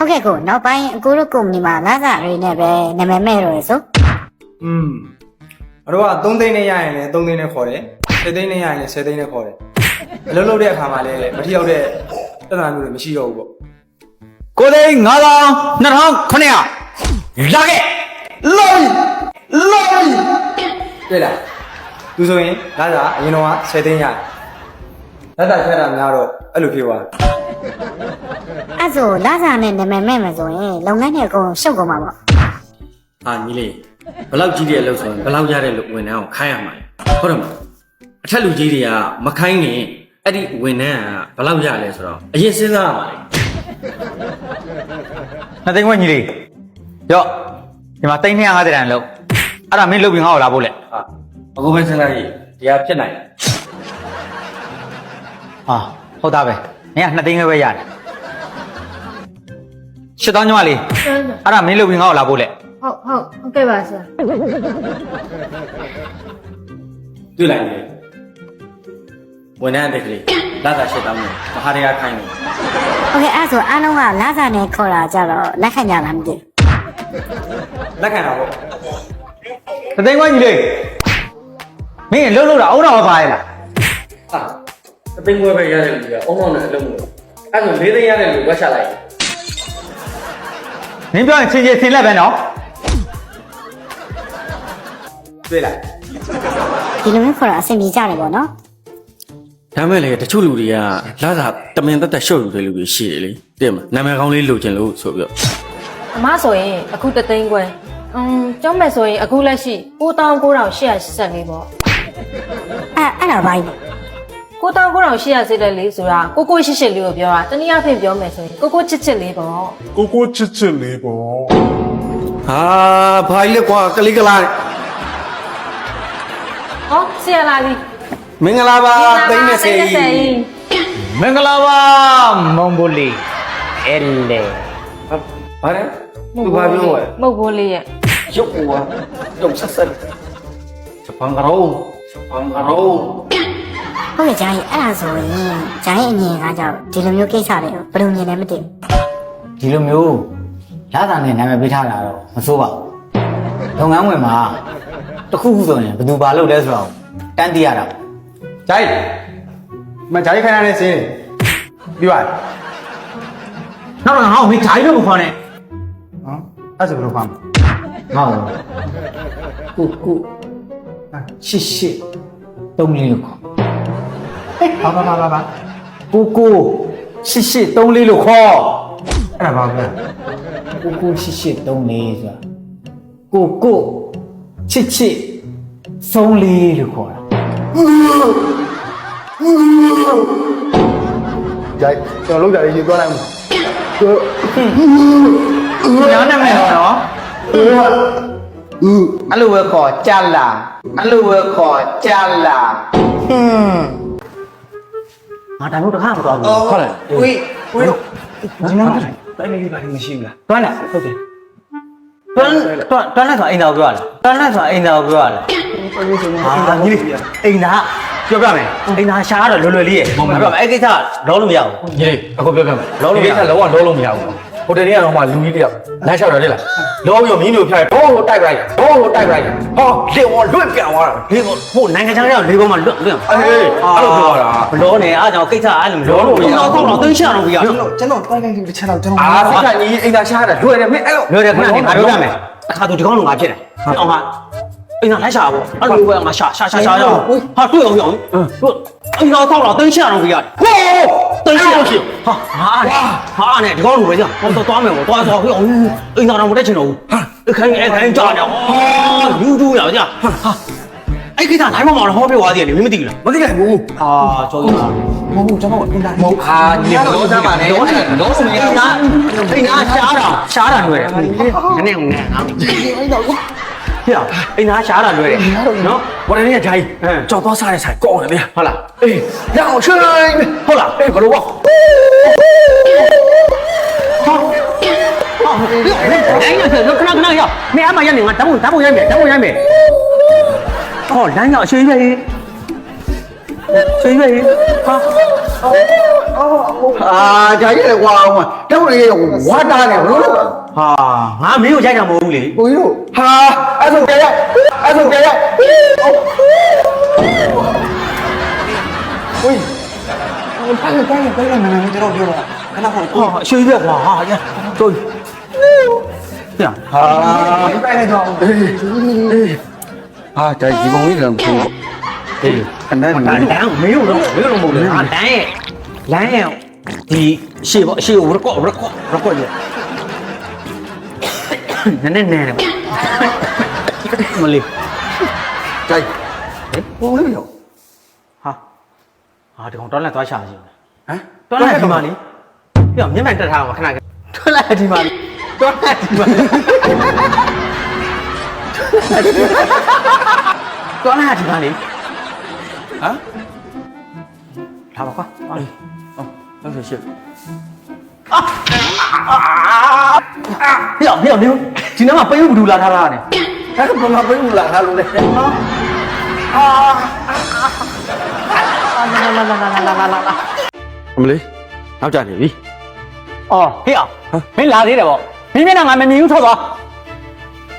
ဟုတ်ကဲ့ကိုနောက်ပိုင်းအကိုတို့ကုမ္ပဏီမှာလာစားရေးနဲ့ပဲနာမည်မဲ့ရောဆိုအဲ့တော့က3သိန်းနဲ့ရရင်လည်း3သိန်းနဲ့ခေါ်တယ်10သိန်းနဲ့ရရင်လည်း10သိန်းနဲ့ခေါ်တယ်အလုပ်လုပ်တဲ့အခါမှာလည်းမထီရောက်တဲ့တဏှာမျိုးတွေမရှိတော့ဘူးပေါ့9သိန်း5သောင်း2900လာခဲ့လုံးတွေ့လားသူဆိုရင်လာစားအရင်တော့က10သိန်းရတယ်လာစားခွဲတာများတော့အဲ့လိုဖြစ်သွားအဲ့ဆိုလာစားနဲ့နာမည်မဲ့မယ်ဆိုရင်လုပ်ငန်းတွေအကုန်ရှုပ်ကုန်မှာပေါ့ဟာညီလေးဘလောက်ကြီးတဲ့အလုပ်ဆိုရင်ဘလောက်ရတဲ့လူဝန်ထမ်းကိုခိုင်းရမှာဟုတ်တယ်မလားအထက်လူကြီးတွေကမခိုင်းရင်အဲ့ဒီဝန်ထမ်းကဘလောက်ရလဲဆိုတော့အရင်စဉ်းစားရမှာလေနှစ်သိန်းခွင့်ညီလေးရော့ဒီမှာ350တန်လို့အဲ့ဒါမင်းလုပ်ပြီးငါ့ကိုလာဖို့လေဟာအခုပဲစဉ်းစားကြည့်တရားဖြစ်နိုင်တယ်ဟာဟုတ်သားပဲမင်းက2သိန်းခွဲပဲရတယ်8000ကျော်ပါလေအဲ့ဒါမင်းလုပ်ပြီးငါ့ကိုလာဖို့လေဟုတ်ကဲ့ပါဆရာတွေ့လိုက်လေဝန်ထမ်းအသက်ကလေးလာစား8000နဲ့မဟာတရားခိုင်းတယ်ဟုတ်ကဲ့အဲ့ဆိုအားလုံးကလာစားနဲ့ခေါ်တာကြတော့လက်ခံကြလားမသိလက်ခံတာပေါ့2သိန်းခွင့်ညီလေးမင်းလှုပ်တာအုံးတော်ပါရဲ့လားဟာအသိငွေပဲရတဲ့လူကအုံအောင်နဲ့အလုံးလို့အဲ့ဆို4သိန်းရတဲ့လူဝက်ချလိုက်မင်းပြောရင်ချင်းချင်းဆင်လက်ပဲနော်တွေ့လားဒီလိုမျိုးခေါ်တာအဆင်ပြေကြတယ်ပေါ့နော်ဒါမဲ့လေတချို့လူတွေကလာစားတမင်တက်တက်ရှုပ်ယူတဲ့လူတွေရှိတယ်လေတဲ့မနာမည်ကောင်းလေးလိုချင်လို့ဆိုပြီးတော့အမဆိုရင်အခု3သိန်းခွဲကျောင်းမဲ့ဆိုရင်အခုလက်ရှိ99,884ပေါ့အဲ့ဒါဘာကြီး99,884လေးဆိုတာ9988လေးကိုပြောတာတနည်းအားဖြင့်ပြောမယ်ဆိုရင်9988လေးပေါ့9988လေးပေါ့ဟာဘာကြီးလဲကွာကလေးကလာဟောဆရာလာပြီမင်္ဂလာပါသိန်း30မင်္ဂလာပါမုံဘူလီအဲလေဘာလဲသူဘာပြောလဲမဟုတ်ဘူးလေးရဲ့ရုပ်ကွာတုံဆက်ဆက်စပန်ကရောဟုတ်ကဲ့ဂျာကြီးအဲ့ဒါဆိုရင်ဂျာကြီးအမြင်ကကြောင့်ဒီလိုမျိုးကိစ္စတွေဘယ်လိုမြင်လဲမသိဒီလိုမျိုးလာတာနဲ့နာမည်ပေးထားတာတော့မစိုးပါဘူးလုပ်ငန်းဝင်မှာတခုခုဆိုရင်ဘယ်သူဘာလုပ်လဲဆိုတော့တန်းသိရတာဂျာကြီးမဂျာကြီးခိုင်းတာနဲ့စင်းပြီးပါနောက်တော့ငါ့ကိုမင်းဂျာကြီးလို့မခေါ်နဲ့အဲ့ဆိုဘယ်လိုခေါ်မလဲငါ့ကိုရှစ်3လေးလို့ခေါ်ဘာရှစ်3လေးလို့ခေါ်အဲ့ဒါဘာလဲရှစ်3လေးဆိုတာချစ်ဆုံးလေးလို့ခေါ်တာဂျာကျွန်တော်လောက်ကြရေးသွားလိုက်မယ်နားနာမည်နော်အဲ့လိုပဲခေါ်ကြလာငါတန်းလို့တခါမသွားဘူးဟုတ်လားဝေးဒီမှာတိုင်းလေးပါမရှိဘူးလားတွန်းလားဟုတ်တယ်တွန်းနဲ့ဆိုအိမ်တော်ပြောရလားဟာညီလေးအိမ်သားပြောပြမယ်အိမ်သားရှားတော့လွယ်လေးရဲ့ပြောပြမယ်အဲ့ကိစ္စလောလို့မရဘူးညီလေးအခုပြောပြမယ်လောလို့မရဘူးလောလို့မရဘူးဟိုတနေ့ကတော့မှလူကြီးတယောက်လမ်းလျှောက်တယ်လေလောပြီးတော့မင်းတို့ဖျက်တော့တိုက်လိုက်ဟောလေဝလွတ်ပြန်သွားတာလေဟိုနိုင်ငံခြားရောက်လေပေါ်မှာလွတ်အဲ့လိုပြောတာမလောနဲ့အားကြောင့်ကိစ္စအဲ့လိုလောလို့မရဘူးတော့သိချတော့ပြရကျွန်တော်တိုက်လိုက်တစ်ချက်တော့ကျွန်တော်ဆက်ခံကြီးအိမ်သာရှားတာလွယ်တယ်မင်းအဲ့လိုလွယ်တယ်ခဏနေငါပြောပြမယ်အခါတူဒီကောင်းလုံးငါဖြစ်တယ်အောင်ဟာအိမ်သာလိုက်ရှာပါအဲ့လိုပဲငါရှာရအောင်ဟာတွေ့အောင်တို့အိမ်သာတော့သိချတော့ပြရတယ်ဟိုသိချတော့ရှင်ဟာနဲ့ဒီကောင်းလုံးပဲကြာတော့သွားမယ်ပေါ့သွားဟိုအိမ်သာတော့မတက်ချင်တော့ဘူးအခန်းကြာနေဟာယူတူးရကြာဟာအဲ့ကိစ္စတိုင်းမမောင်တော့ဟောပြသွားသေးတယ်မင်းမသိဘူးလားမသိလိုက်ဘူးဟာကျော်ကြီးမဟုတ်ကျွန်တော်အင်တာမဟုတ်ဟာညီတော့သားပါနဲ့လောမရအိမ်သားရှားတာလွယ်တယ်နည်းနည်းငါဟဲ့အိမ်သားရှားတာလွယ်တယ်နော်ဝရနေဂျာကြီးကြောက်သွားစားတဲ့ဆိုင်ကောင်းတယ်ဗျာဟုတ်လားအေးရအောင်ချင်းဟုတ်လားအေးဘယ်လိုပေါ့အဲ့ဒါဆိုခဏရမင်းအမရနေငါဓာတ်ပုံရိုက်မယ်ဟောလမ်းရောက်အရှိကြီးပဲဟာ ဒါကြီးလေကွာတော့လေဝါတာနေဘလို့ ဟာငါမင်းကိုရိုက်တာမဟုတ်ဘူးလေ ကိုကြီးတို့ဟာအဲ့ဆိုကြရအဲ့ဆိုကြရဝေးတိုင်းမနေကျွန်တော်ပြောတာခဏခဏ ဟာအရှိကြီးကွာဟာရတို့ပြန် ဟာတိုင်းလိုက်တော့ဟာဒါဒီပုံလေးလည်းမဟုတ်ဘူးအေးအဲ့ဒါ လမ်းမင်းတို့မဟုတ်လေဟာလမ်းရဲ့ဒီရှေ့ပေါ့အရှေ့ကိုရကော့ရနည်းနေတယ်မလေး တိုင်းပုံလေးရော ဟာဒီကောင်တော်လက်သွားရှာစီ ဟမ် တော်လက်ဒီမှာလေပြောမျက်မှန်တက်ထားအောင်ခဏတော်လက်ဒီမှာလေတော်လက်ဒီမှာတော်လက်ဒီမှာလေ ဟမ် လာပါကွာ ဟုတ်ဆိုရှင်း ပြောဒီနေ့မှာပိတ်ဘူးဘူးလာထားတာနဲ့ အဲ့ဒါဘာမှပြဘူးလားဟာလို့လေ လာအမလေးနောက်ကြနေပြီ အော်ဟေ့အောင်မင်းလာသေးတယ်ဗောမင်းမျက်နှာငါမမြင်ဘူးထွက်သွား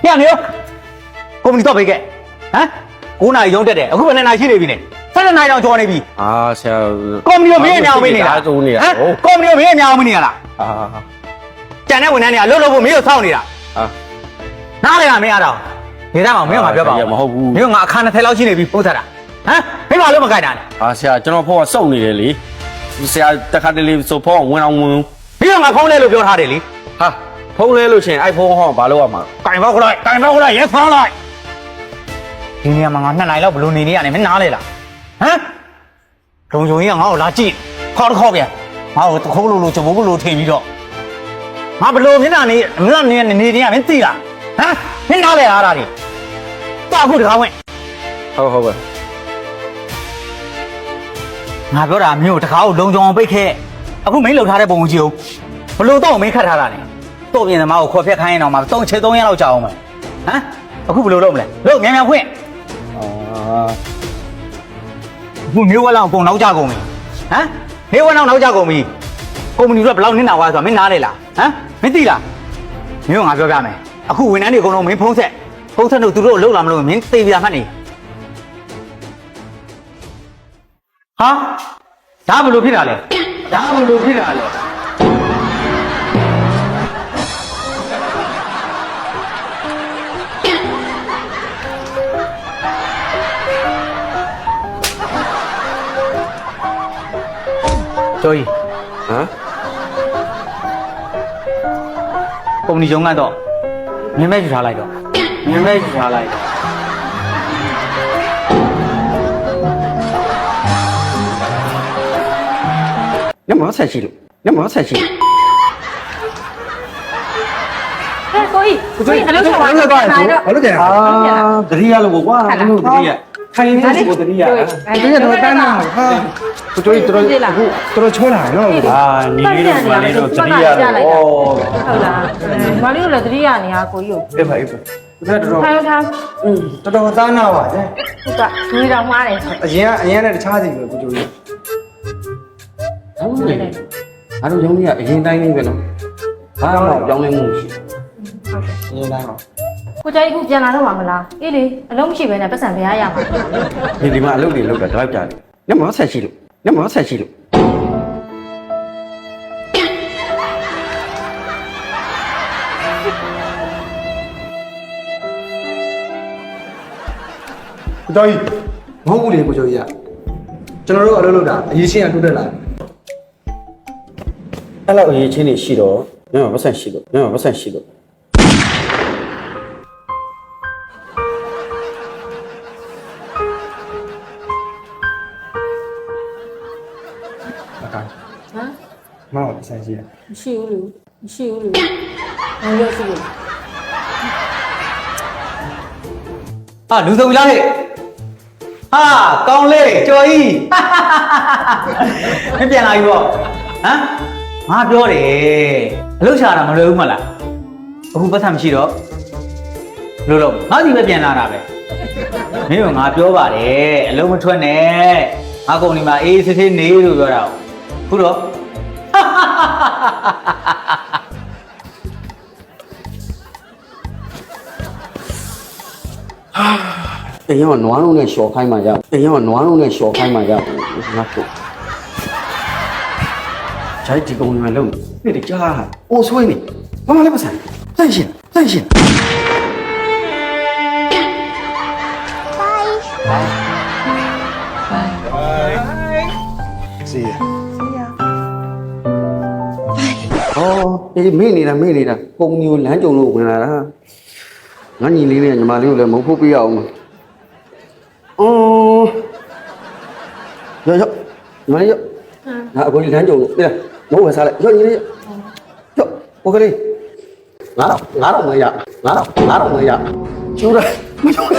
ဟေ့နေရောကုမ္ပဏီတော့ပေးခဲ့ဟမ်9နာရီရုံးတက်တယ်အခုဘယ်နှစ်နာရီရှိနေပြီလဲ7နာရီတောင်ကျော်နေပြီ အာဆရာ ကုမ္ပဏီကိုမင်းအများအောင်မင်းနေတာ ဒါဆိုနေတာ ကုမ္ပဏီကိုမင်းအများအောင်မင်းနေတာလား အာ ကြံတဲ့ဝန်ထမ်းတွေကလှုပ်ဖို့မင်းကိုစောင့်နေတာ အာ နားလေကမင်းအားတော့နေသားအောင်မင်းကငါပြောပါဦး မဟုတ်ဘူး မင်းကငါအခါ20လောက်ရှိနေပြီပို့ထားတာဟမ်မင်းဘာလို့မကြိုက်တာလဲ အာဆရာကျွန်တော်ဖောကစုံနေတယ်လေဆရာတခါတလေဆိုဖောဝင်အောင်ဝင် မင်းကငါဖုန်းလဲလို့ပြောထားတယ်လေ ဟာဖုန်းလဲလို့ချင်း iPhone ဟောဘာလို့ရမှာ ကင်ပေါက်လိုက်ရဲဖမ်းလိုက်ဒီနေရာမှာငါ2နိုင်လောက်ဘလို့နေနေရနေမင်းနားလေလားဟမ်လုံချုံကြီးကငါ့ကိုလာကြည့်ခေါက်ခေါက်ပြန်ငါ့ကိုတခိုးလို့ချဘိုးလို့ထိပြီးတော့ငါဘလို့မျက်နှာနေမျက်နှာနေနေနေမင်းသိလားဟမ်မင်းနားလေအားတာတွေတော့အခုတကားဝင် ဟုတ်ပဲ ငါပြောတာမင်းကိုတကားကိုလုံချုံအောင်ပိတ်ခဲ့အခုမင်းလှုပ်ထားတဲ့ပုံကိုကြည့်ဦးဘလို့တော့မင်းခတ်ထားတာနဲ့တော့ပြင်သမားကိုခေါ်ဖြတ်ခိုင်းရင်တော့မှ3ချက်3ရက်လောက်ကြာအောင်မယ်ဟမ်အခုဘလို့လုပ်မလဲလို့မြန်ဖွင့် အာ အခုမျိုးဝက်လောက်ပုံနောက်ကြကုန်ပြီဟမ်မျိုးဝက်နောက်ကြကုန်ပြီကုမ္ပဏီကဘယ်လောက်နစ်နာသွားဆိုတာမင်းနားလေလားဟမ်မင်းသိလားမင်းကငါပြောပြမယ်အခုဝန်ထမ်းတွေအကုန်လုံးမင်းဖုံးဆက်တို့သူတို့လှုပ်လာမလို့မင်းသိပြမှတ်နေဟာဒါဘယ်လိုဖြစ်တာလဲဒါဘယ်လိုဖြစ်တာလဲကျော်ကြီး ဟမ် ကုမ္ပဏီရုံးကတော့မြင်မဲ့ယူထားလိုက်တော့မြင်မဲ့ယူထားလိုက်တော့ ညမဆက်ရှိလို့ညမဆက်ရှိ ဟဲ့ကိုကြီးအလုပ်ဆောင်ပါ ဘာလို့ကြလဲတတိယလို့ကွာလို့တတိယထိုင်နေကိုတတိယတတိယတော့တန်းနာဟာကိုတို့တော်တော်ချောလာနော် အာညီလေးတို့မလေးတို့တတိယတော့ ဟုတ်လားမလေးတို့လည်းတတိယနေဟာကိုကြီးကို အေးပါအေးပါဒါတော် ထားထား တော်သားနာပါတယ် ဟုတ်ကငွေတောင်မှားတယ် အရင်နဲ့တခြားစီပဲကိုတို့ကြီးဟုတ်တယ်အားလုံးရုံးကြီးကအရင်တိုင်းလေးပဲနော်ဘာမှပြောင်းလဲမှုရှိအရင်တိုင်းပါ ကိုကြိုက်ခုပြန်လာတော့မှာမလားအေးလေအလုံးမရှိဘဲနဲ့ပတ်စံပြရရမှာ ဒီမှာအလုပ်တွေလုပ်တာတော့ကြားတယ်ညမဆက်ရှိလို့ညမဆက်ရှိလို့ကိုတော်ကြီးမဟုတ်ဘူးလေကိုကျော်ကြီးကကျွန်တော်တို့အလုပ်လုပ်တာအရေးချင်းကတိုးတက်လာ အဲ့လောက်အရေးချင်းနေရှိတော့ညမပတ်ဆက်ရှိလို့ညမပတ်ဆက်ရှိလို့ ဟမ် မောင်ဆန်ရှိတယ် မရှိဘူးလူမရှိဘူးလူငါပြောရှိလို့ ဟာလူစုံလားဟဲ့ဟာကောင်းလေးကျော်ကြီးမပြန်လာပြီပေါ့ဟမ်ငါပြောတယ်အလုပ်ရှာတာမလွယ်ဘူးမလားအခုပတ်သက်မရှိတော့လို့လို့ငါဒီပဲပြန်လာတာပဲမင်းကငါပြောပါတယ်အလုပ်မထွက်နဲ့ငါကုမ္ပဏီမှာအေးစစ်စစ်နေလို့ပြောတာ ခုတော့ အိမ်ရောက်နွားလုံးနဲ့ရှော်ခိုင်းမှရအိမ်ရောက်နွားလုံးနဲ့ရှော်ခိုင်းမှရငါ့ကိုဂျိုက်ဒီကုန်းမှာလုံးနေတကြားအိုးဆွေးနေမမလည်းမဆိုင်တန့်ရှင်See ya. အော်အေးမေ့နေတာပုံမျိုးလမ်းကြုံလို့ဝင်လာတာငါညီလေးနဲ့ညီမလေးကိုလည်းမဟုတ်ပြရအောင်အော်ရောညီမလေးရောငါအကိုကြီးလမ်းကြုံလို့ပြမဟုတ်ဝယ်စားလိုက်ရောညီလေးရောโอเคငါတော့မရကျူးတယ်မကျူး